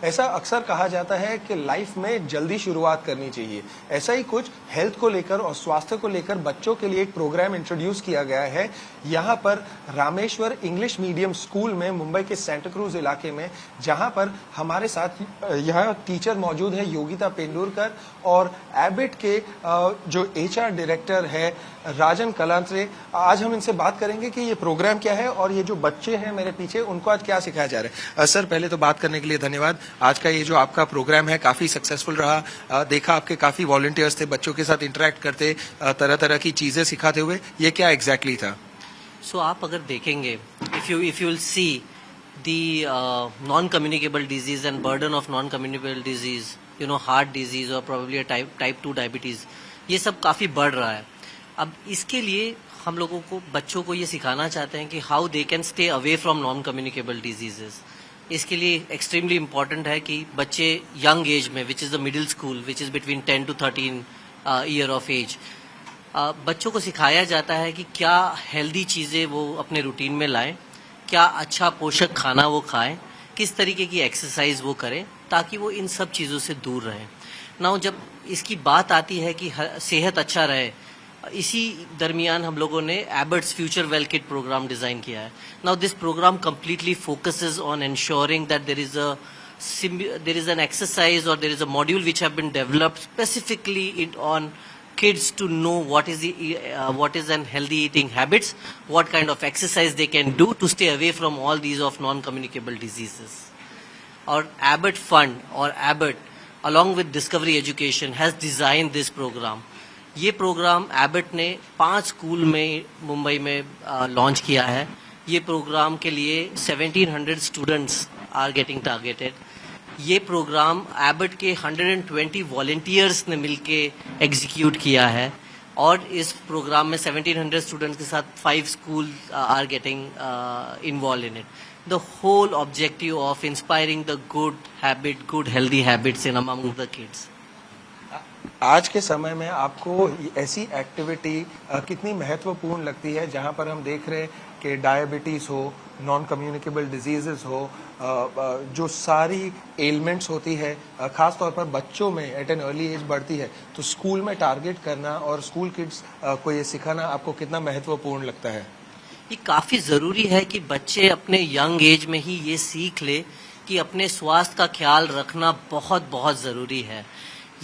ऐसा अक्सर कहा जाता है कि लाइफ में जल्दी शुरुआत करनी चाहिए। ऐसा ही कुछ हेल्थ को लेकर और स्वास्थ्य को लेकर बच्चों के लिए एक प्रोग्राम इंट्रोड्यूस किया गया है। यहाँ पर रामेश्वर इंग्लिश मीडियम स्कूल में मुंबई के सेंटा क्रूज इलाके में, जहाँ पर हमारे साथ यहाँ टीचर मौजूद है योगिता पेंडुरकर और एबिट के जो HR डायरेक्टर है राजन कलांत्रे। आज हम इनसे बात करेंगे कि ये प्रोग्राम क्या है और ये जो बच्चे हैं मेरे पीछे उनको आज क्या सिखाया जा रहा है। सर, पहले तो बात करने के लिए धन्यवाद। आज का ये जो आपका प्रोग्राम है काफी सक्सेसफुल रहा। देखा आपके काफी वॉलंटियर्स थे, बच्चों के साथ इंटरेक्ट करते, तरह तरह की चीजें सिखाते हुए। ये क्या एग्जैक्टली था? सो आप अगर देखेंगे, if you will see the non-communicable disease and burden of non-communicable disease, heart disease or probably a type 2 diabetes, ये सब काफ़ी बढ़ रहा है। अब इसके लिए हम लोगों को बच्चों को ये सिखाना चाहते हैं कि how they can stay away from non-communicable diseases. इसके लिए एक्सट्रीमली इम्पॉर्टेंट है कि बच्चे यंग एज में, which is the middle school, which is between 10 to 13 year of age, बच्चों को सिखाया जाता है कि क्या हेल्दी चीज़ें वो अपने रूटीन में लाएं, क्या अच्छा पोषक खाना वो खाएं, किस तरीके की एक्सरसाइज वो करें ताकि वो इन सब चीज़ों से दूर रहें। नाउ जब इसकी बात आती है कि सेहत अच्छा रहे, इसी दरमियान हम लोगों ने Abbott's future well kids program design किया है। Now this program completely focuses on ensuring that there is an exercise or there is a module which have been developed specifically on kids to know what is an healthy eating habits, what kind of exercise they can do to stay away from all these of non-communicable diseases. Or Abbott Fund or Abbott along with Discovery Education has designed this program. ये programme Abbott ने 5 school में मुंबई में launch किया है। ये programme के लिए 1700 students are getting targeted. ये प्रोग्राम एबट के 120 वॉलंटियर्स ने मिलके एग्जीक्यूट किया है और इस प्रोग्राम में 1700 स्टूडेंट्स के साथ 5 school are getting involve in it. The whole objective of inspiring the good healthy habits in among the kids. आज के समय में आपको ऐसी एक्टिविटी कितनी महत्वपूर्ण लगती है जहां पर हम देख रहे हैं कि डायबिटीज हो, नॉन कम्युनिकेबल डिजीजेस हो, जो सारी एलिमेंट्स होती है खास तौर पर बच्चों में एट एन अर्ली एज बढ़ती है, तो स्कूल में टारगेट करना और स्कूल किड्स को ये सिखाना आपको कितना महत्वपूर्ण लगता है? ये काफ़ी ज़रूरी है कि बच्चे अपने यंग एज में ही ये सीख ले कि अपने स्वास्थ्य का ख्याल रखना बहुत बहुत ज़रूरी है।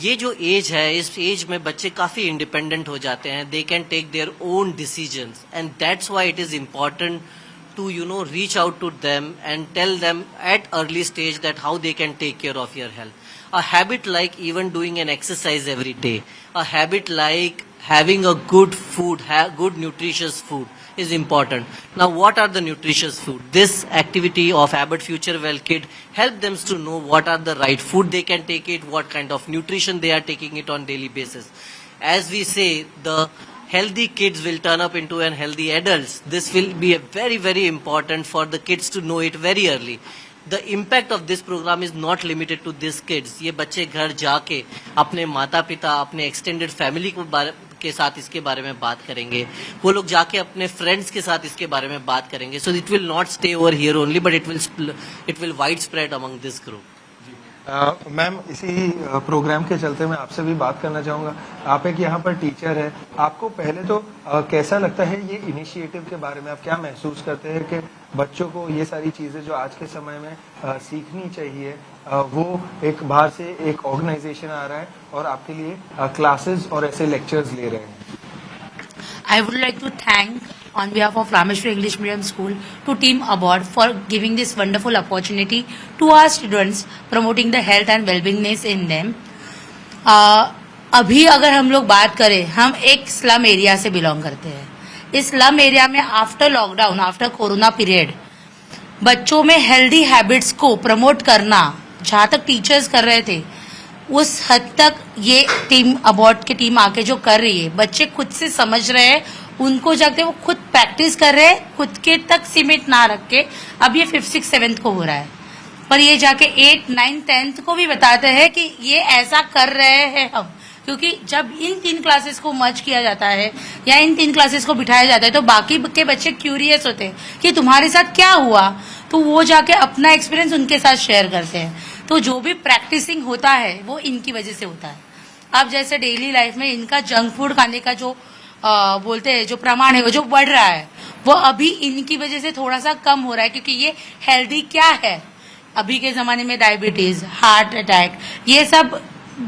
ये जो एज है, इस एज में बच्चे काफ़ी इंडिपेंडेंट हो जाते हैं। They can take their own decisions and that's why it is important to reach out to them and tell them at early stage that how they can take care of your health. A habit like even doing an exercise every day, a habit like having a good food, good nutritious food is important. Now what are the nutritious food? This activity of Abbott Future Well Kit help them to know what are the right food they can take it, what kind of nutrition they are taking it on daily basis. As we say, the healthy kids will turn up into an healthy adults. This will be a very, very important for the kids to know it very early. The impact of this program is not limited to these kids. ये बच्चे घर जाके अपने माता पिता, अपने extended family के साथ इसके बारे में बात करेंगे। वो लोग जाके अपने फ्रेंड्स के साथ इसके बारे में बात करेंगे। So it will not stay over here only, but it will widespread among this group. Ma'am, इसी प्रोग्राम के चलते मैं आपसे भी बात करना चाहूँगा। आप एक यहाँ पर टीचर है, आपको पहले तो कैसा लगता है ये इनिशिएटिव के बारे में? आप क्या महसूस करते हैं कि बच्चों को ये सारी चीज़ें जो आज के समय में सीखनी चाहिए, वो एक बाहर से एक ऑर्गेनाइजेशन आ रहा है और आपके लिए क्लासेस और ऐसे लेक्चर्स ले रहे हैं? I would like to thank on behalf of Rameshwar English Medium School to Team Abbott for giving this wonderful opportunity to our students, promoting the health and well-beingness in them. अभी अगर हम लोग बात करें, हम एक स्लम एरिया से belong करते हैं। इस स्लम एरिया में after lockdown, after corona period, बच्चों में हेल्दी हैबिट्स को प्रमोट करना जहाँ तक टीचर्स कर रहे थे, उस हद तक ये टीम अबॉट की टीम आके जो कर रही है, बच्चे खुद से समझ रहे हैं, उनको जाके वो खुद प्रैक्टिस कर रहे हैं, खुद के तक सीमित ना रख के। अब ये 5th, 6th, 7th को हो रहा है, पर ये जाके 8th, 9th, 10th को भी बताते हैं कि ये ऐसा कर रहे हैं हम। क्योंकि जब इन 3 क्लासेस को मर्ज किया जाता है या इन 3 क्लासेस को बिठाया जाता है, तो बाकी के बच्चे क्यूरियस होते हैं कि तुम्हारे साथ क्या हुआ, तो वो जाके अपना एक्सपीरियंस उनके साथ शेयर करते हैं। तो जो भी प्रैक्टिसिंग होता है वो इनकी वजह से होता है। अब जैसे डेली लाइफ में इनका जंक फूड खाने का जो बोलते हैं जो प्रमाण है वो जो बढ़ रहा है वो अभी इनकी वजह से थोड़ा सा कम हो रहा है, क्योंकि ये हेल्दी क्या है अभी के जमाने में, डायबिटीज, हार्ट अटैक, ये सब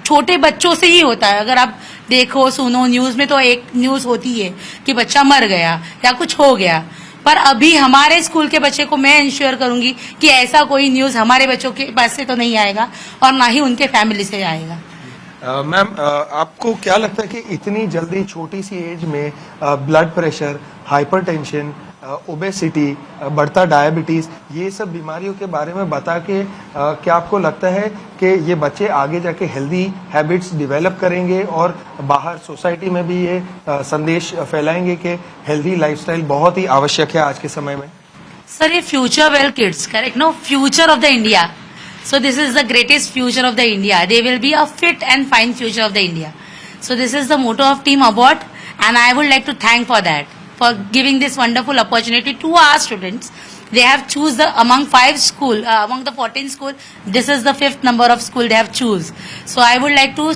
छोटे बच्चों से ही होता है। अगर आप देखो सुनो न्यूज में तो एक न्यूज होती है कि बच्चा मर गया या कुछ हो गया, पर अभी हमारे स्कूल के बच्चे को मैं इंश्योर करूंगी कि ऐसा कोई न्यूज हमारे बच्चों के पास से तो नहीं आएगा और ना ही उनके फैमिली से आएगा। मैम, आपको क्या लगता है कि इतनी जल्दी छोटी सी एज में ब्लड प्रेशर, हाइपरटेंशन, ओबेसिटी, बढ़ता डायबिटीज, ये सब बीमारियों के बारे में बता के क्या आपको लगता है कि ये बच्चे आगे जाके हेल्दी हैबिट्स डेवलप करेंगे और बाहर सोसाइटी में भी ये संदेश फैलाएंगे कि हेल्दी लाइफस्टाइल बहुत ही आवश्यक है आज के समय में? सर ये future well kids, correct no, future of the India. So this is the greatest future of the India. They will be a fit and fine future of the India. So this is the motto of Team Abort, and I would like to thank for that, for giving this wonderful opportunity to our students. They have choose among 5 school, among the 14 school. This is the 5th number of school they have choose. So I would like to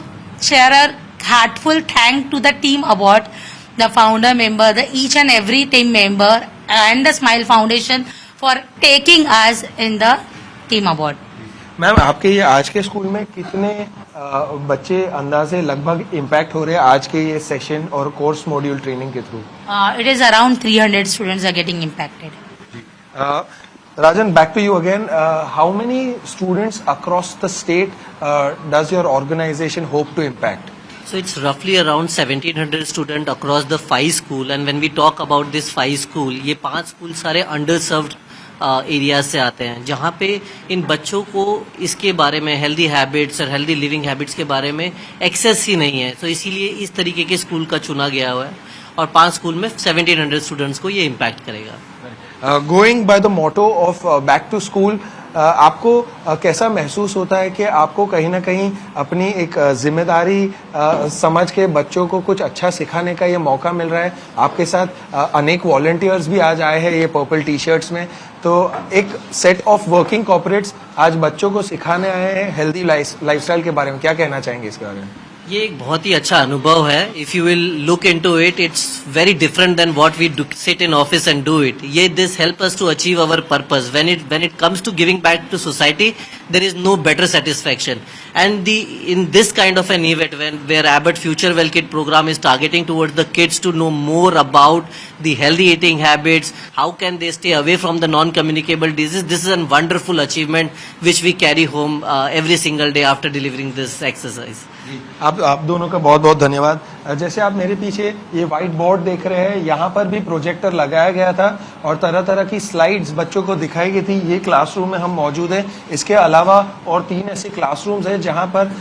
share a heartful thank to the Team Abort, the founder member, the each and every team member, and the Smile Foundation for taking us in the Team Abort. Ma'am, आपके ये आज के school में कितने बच्चे अंदाजे लगभग impact हो रहे हैं आज के ये सेशन और कोर्स मॉड्यूल ट्रेनिंग के through? It is around 300 students are getting impacted. Rajan, back to you again. How many students across the state does your organization hope to impact? So it's roughly around 1700 students across the 5 school, and when we talk about this 5 school, ये 5 school सारे underserved areas से आते हैं, जहाँ पे इन बच्चों को इसके बारे में, हेल्दी हैबिट्स और हेल्दी लिविंग हैबिट्स के बारे में एक्सेस ही नहीं है। तो इसीलिए इस तरीके के स्कूल का चुना गया हुआ है और 5 स्कूल में 1700 स्टूडेंट्स को ये इम्पैक्ट करेगा। Going by the motto of back to school, आपको कैसा महसूस होता है कि आपको कहीं ना कहीं अपनी एक जिम्मेदारी समझ के बच्चों को कुछ अच्छा सिखाने का ये मौका मिल रहा है? आपके साथ अनेक वॉलंटियर्स भी आज आए हैं ये पर्पल टी शर्ट्स में, तो एक सेट ऑफ वर्किंग कॉर्पोरेट्स आज बच्चों को सिखाने आए हैं हेल्दी लाइफस्टाइल के बारे में, क्या कहना चाहेंगे इसके बारे में? ये एक बहुत ही अच्छा अनुभव है। If you will look into it, it's very different than what we sit in office and do it. ये this help us to achieve our purpose. When it comes to giving back to society, there is no better satisfaction. And in this kind of an event, where Abbott Future Well Kid program is targeting towards the kids to know more about the healthy eating habits, how can they stay away from the non-communicable diseases, this is a wonderful achievement which we carry home every single day after delivering this exercise. आप दोनों का बहुत बहुत धन्यवाद। जैसे आप मेरे पीछे ये व्हाइट बोर्ड देख रहे हैं, यहाँ पर भी प्रोजेक्टर लगाया गया था और तरह तरह की स्लाइड्स बच्चों को दिखाई गई थी। ये क्लासरूम में हम मौजूद हैं। इसके अलावा और 3 ऐसे क्लासरूम्स हैं जहाँ पर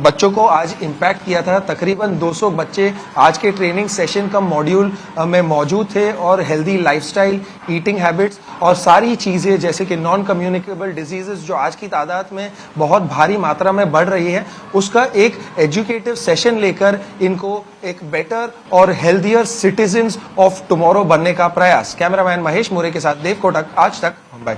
बच्चों को आज इम्पैक्ट किया था। तकरीबन 200 बच्चे आज के ट्रेनिंग सेशन का मॉड्यूल में मौजूद थे और हेल्दी लाइफस्टाइल, ईटिंग हैबिट्स और सारी चीज़ें जैसे कि नॉन कम्युनिकेबल डिजीजेस जो आज की तादाद में बहुत भारी मात्रा में बढ़ रही है, उसका एक एजुकेटिव सेशन लेकर इनको एक बेटर और हेल्दियर सिटीजन्स ऑफ टुमारो बनने का प्रयास। कैमरामैन महेश मोरे के साथ देव कोटक, आज तक मुंबई।